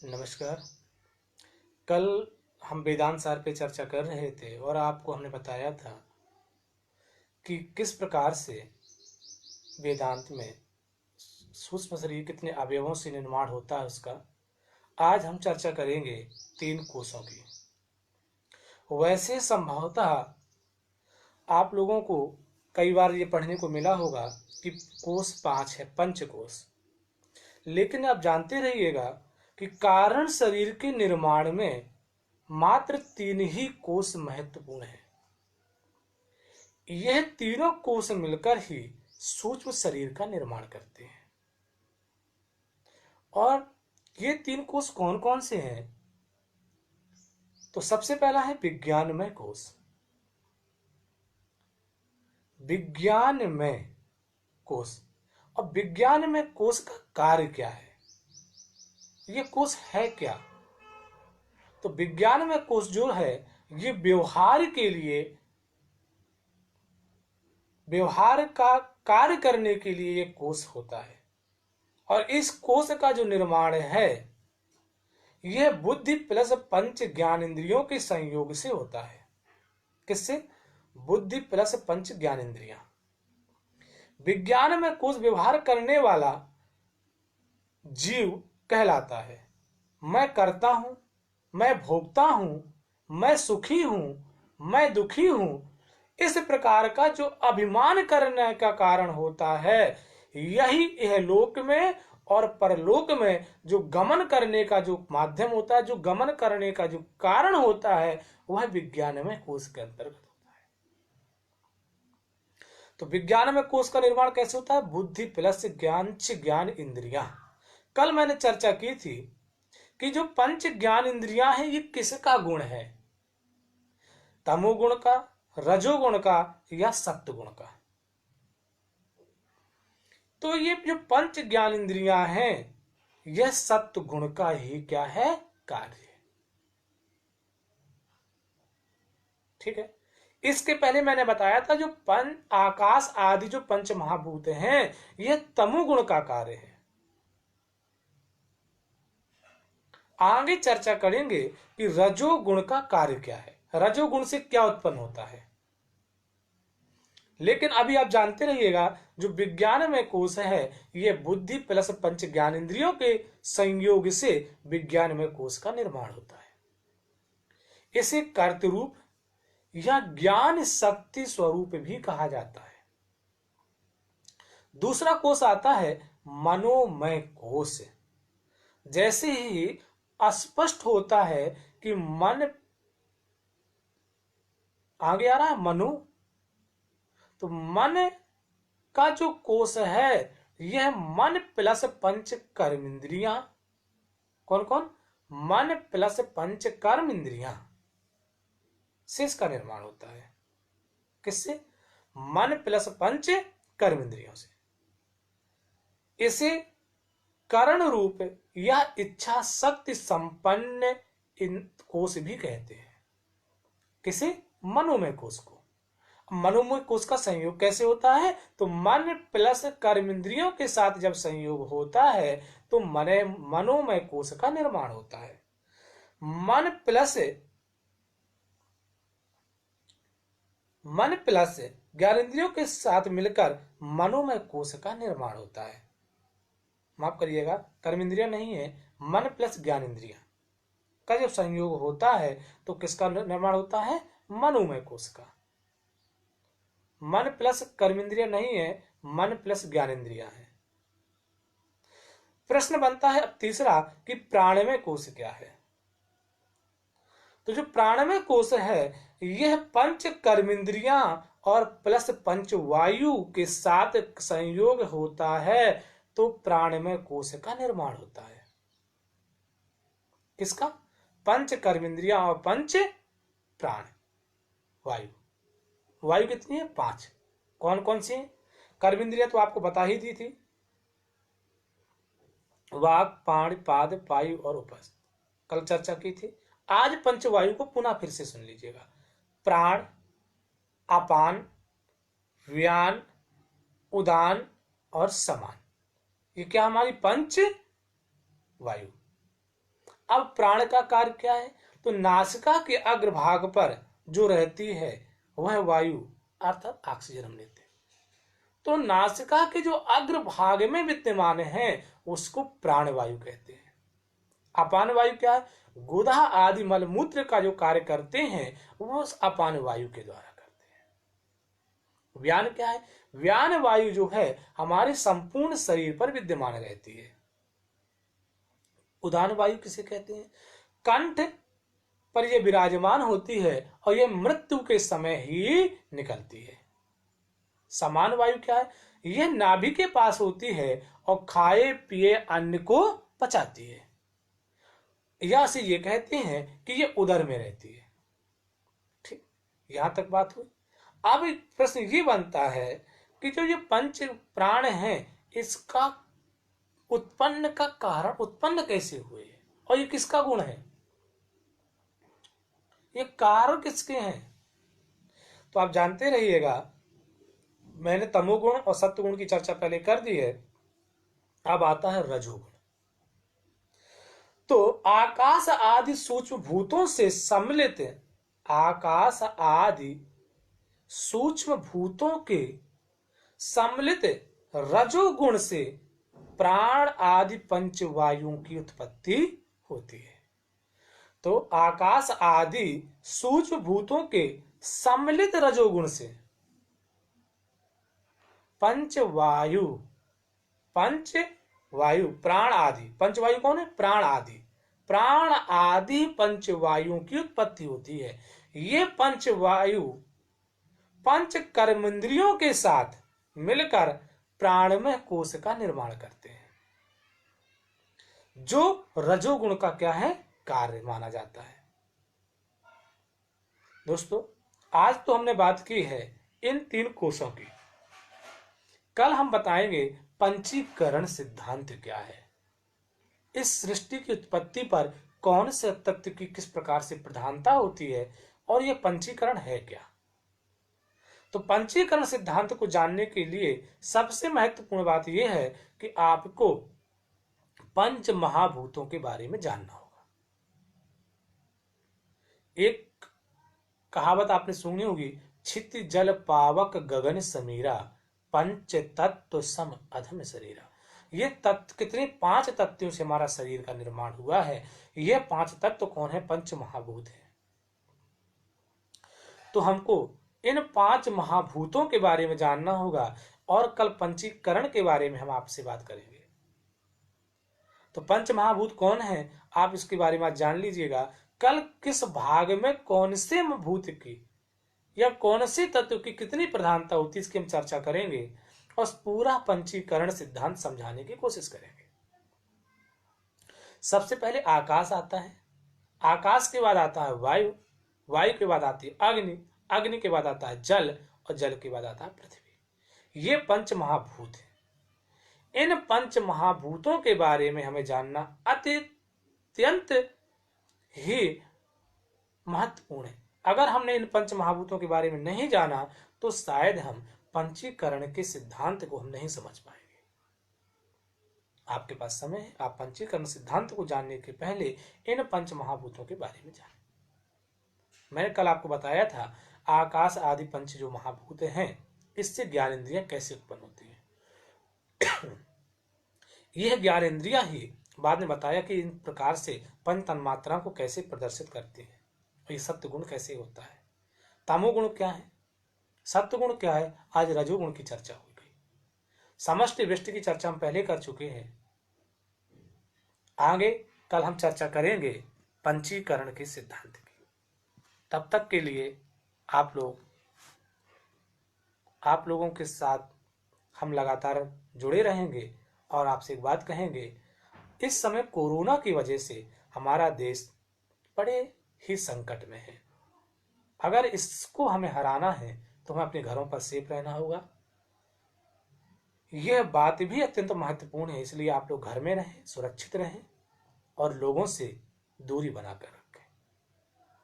नमस्कार। कल हम वेदांत सार पे चर्चा कर रहे थे और आपको हमने बताया था कि किस प्रकार से वेदांत में सूक्ष्म शरीर कितने अवयवों से निर्माण होता है उसका। आज हम चर्चा करेंगे 3 कोषों की। वैसे संभवतः आप लोगों को कई बार ये पढ़ने को मिला होगा कि कोष 5 है, पंचकोश। लेकिन आप जानते रहिएगा कि कारण शरीर के निर्माण में मात्र 3 ही कोष महत्वपूर्ण है। यह तीनों कोष मिलकर ही सूक्ष्म शरीर का निर्माण करते हैं। और ये 3 कोष कौन कौन से हैं? तो सबसे पहला है विज्ञानमय कोष। विज्ञानमय कोष। अब विज्ञानमय कोष का कार्य क्या है? ये कोष है क्या? तो विज्ञानमय कोष जो है ये व्यवहार का कार्य करने के लिए ये कोष होता है। और इस कोष का जो निर्माण है यह बुद्धि प्लस पंच ज्ञान इंद्रियों के संयोग से होता है। किससे? बुद्धि प्लस पंच ज्ञान इंद्रियां। विज्ञान में कोष व्यवहार करने वाला जीव कहलाता है। मैं करता हूं, मैं भोगता हूं, मैं सुखी हूं, मैं दुखी हूं, इस प्रकार का जो अभिमान करने का कारण होता है यही यह लोक में और परलोक में जो गमन करने का जो माध्यम होता है, जो गमन करने का जो कारण होता है वह विज्ञानमय कोष के अंतर्गत होता है। तो विज्ञानमय कोष का निर्माण कैसे होता है? बुद्धि प्लस ज्ञान इंद्रियां। कल मैंने चर्चा की थी कि जो पंच ज्ञान इंद्रियां हैं ये किसका गुण है? तमोगुण का, रजोगुण का या सत्वगुण का? तो ये जो पंच ज्ञान इंद्रियां हैं यह सत्व गुण का ही क्या है? कार्य है। ठीक है। इसके पहले मैंने बताया था जो आकाश आदि जो पंच महाभूत हैं यह तमोगुण का कार्य है। आगे चर्चा करेंगे कि रजोगुण का कार्य क्या है, रजोगुण से क्या उत्पन्न होता है। लेकिन अभी आप जानते रहिएगा जो विज्ञान में कोष है यह बुद्धि प्लस पंच ज्ञान इंद्रियों के संयोग से विज्ञान में कोष का निर्माण होता है। इसे कर्तरूप या ज्ञान शक्ति स्वरूप भी कहा जाता है। दूसरा कोष आता है मनोमय कोष। जैसे ही स्पष्ट होता है कि मन आगे आ रहा है मनो, तो मन का जो कोष है यह मन प्लस पंच कर्म इंद्रियां। कौन कौन? मन प्लस पंच कर्म इंद्रियां से इसका निर्माण होता है। किससे? मन प्लस पंच कर्म इंद्रियों से। इसे करण रूप या इच्छा शक्ति संपन्न इन कोष भी कहते हैं। किसे? मनोमय कोष को। मनोमय कोष का संयोग कैसे होता है? तो मन प्लस कर्म इंद्रियों के साथ जब संयोग होता है तो मनोमय कोष का निर्माण होता है। मन प्लस ज्ञानेंद्रियों के साथ मिलकर मनोमय कोष का निर्माण होता है। माफ करिएगा, कर्म इंद्रिया नहीं है, मन प्लस ज्ञान इंद्रिया का जब संयोग होता है तो किसका निर्माण होता है? मनोमय कोष का। मन प्लस कर्म इंद्रिया नहीं है, मन प्लस ज्ञान इंद्रिया है। प्रश्न बनता है अब तीसरा कि प्राणमय कोष क्या है? तो जो प्राणमय कोष है यह पंच कर्मेंद्रियां और प्लस पंच वायु के साथ संयोग होता है तो प्राणमय कोष का निर्माण होता है। किसका? पंच कर्मेंद्रियां और पंच प्राण वायु। वायु कितनी है? 5। कौन कौन सी है? कर्मेंद्रियां तो आपको बता ही दी थी, वाक, पाण, पाद, पायु और उपस्थ, कल चर्चा की थी। आज पंचवायु को पुनः फिर से सुन लीजिएगा। प्राण, अपान, व्यान, उदान और समान, ये क्या हमारी पंच वायु। अब प्राण का कार्य क्या है? तो नासिका के अग्रभाग पर जो रहती है वह वायु अर्थात ऑक्सीजन हम लेते हैं। तो नासिका के जो अग्रभाग में विद्यमान है उसको प्राणवायु कहते हैं। अपान वायु क्या है? गुदा आदि मलमूत्र का जो कार्य करते हैं वो उस अपान वायु के द्वारा करते हैं। व्यान क्या है? व्यान वायु जो है हमारे संपूर्ण शरीर पर विद्यमान रहती है। उदान वायु किसे कहते हैं? कंठ पर यह विराजमान होती है और यह मृत्यु के समय ही निकलती है। समान वायु क्या है? यह नाभि के पास होती है और खाए पिए अन्न को पचाती है। या से ये कहते हैं कि ये उदर में रहती है। ठीक, यहां तक बात हुई। अब एक प्रश्न ये बनता है कि जो ये पंच प्राण हैं इसका उत्पन्न का कारण उत्पन्न कैसे हुए और ये किसका गुण है? ये कारण किसके हैं? तो आप जानते रहिएगा, मैंने तमोगुण और सत्वगुण की चर्चा पहले कर दी है। अब आता है रजोगुण। तो आकाश आदि सूक्ष्म भूतों से सम्मिलित, आकाश आदि सूक्ष्म भूतों के सम्मिलित रजोगुण से प्राण आदि पंचवायुओं की उत्पत्ति होती है। तो आकाश आदि सूक्ष्म भूतों के सम्मिलित रजोगुण से पंचवायु प्राण आदि, पंचवायु कौन है? प्राण आदि पंचवायुओं की उत्पत्ति होती है। ये पंचवायु पंच कर्मेंद्रियों के साथ मिलकर प्राणमय कोश का निर्माण करते हैं, जो रजोगुण का क्या है? कार्य माना जाता है। दोस्तों, आज तो हमने बात की है इन 3 कोशों की। कल हम बताएंगे पंचीकरण सिद्धांत क्या है, इस सृष्टि की उत्पत्ति पर कौन से तत्व की किस प्रकार से प्रधानता होती है और यह पंचीकरण है क्या। तो पंचीकरण सिद्धांत को जानने के लिए सबसे महत्वपूर्ण बात यह है कि आपको पंच महाभूतों के बारे में जानना होगा। एक कहावत आपने सुनी होगी, छित जल पावक गगन समीरा, पंच तत्व सम अधम शरीरा। ये तत्व कितने? 5 तत्वों से हमारा शरीर का निर्माण हुआ है। ये 5 तत्व कौन है? पंच महाभूत है। तो हमको इन 5 महाभूतों के बारे में जानना होगा और कल पंचीकरण के बारे में हम आपसे बात करेंगे। तो पंच महाभूत कौन है आप इसके बारे में जान लीजिएगा। कल किस भाग में कौन से भूत की या कौन से तत्व की कितनी प्रधानता होती है इसकी हम चर्चा करेंगे और पूरा पंचीकरण सिद्धांत समझाने की कोशिश करेंगे। सबसे पहले आकाश आता है, आकाश के बाद आता है वायु, वायु के बाद आती है अग्नि, अग्नि के बाद आता है जल और जल के बाद आता है पृथ्वी। ये पंच महाभूत है। इन पंच महाभूतों के बारे में हमें जानना अत्यंत ही महत्वपूर्ण है। अगर हमने इन पंच महाभूतों के बारे में नहीं जाना तो शायद हम पंचीकरण के सिद्धांत को हम नहीं समझ पाएंगे। आपके पास समय है, आप पंचीकरण सिद्धांत को जानने के पहले इन पंच महाभूतों के बारे में जानें। मैंने कल आपको बताया था आकाश आदि पंच जो महाभूत हैं इससे ज्ञानेंद्रियां कैसे उत्पन्न होती हैं। यह ज्ञानेंद्रियां ही बाद में बताया कि इन प्रकार से पंच तन्मात्राओं को कैसे प्रदर्शित करती है। ये सत्वगुण कैसे होता है, तमोगुण क्या है, सत्वगुण क्या है, आज रजोगुण की चर्चा हो गई। समष्टि व्यष्टि की चर्चा हम पहले कर चुके हैं। आगे कल हम चर्चा करेंगे पंचीकरण के सिद्धांत की। तब तक के लिए आप लोगों के साथ हम लगातार जुड़े रहेंगे और आपसे एक बात कहेंगे, इस समय कोरोना की वजह से हमारा देश बड़े ही संकट में है। अगर इसको हमें हराना है तो हमें अपने घरों पर सेफ रहना होगा। यह बात भी अत्यंत महत्वपूर्ण है, इसलिए आप लोग घर में रहें, सुरक्षित रहें और लोगों से दूरी बनाकर रखें।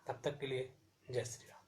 तब तक के लिए जय श्री राम।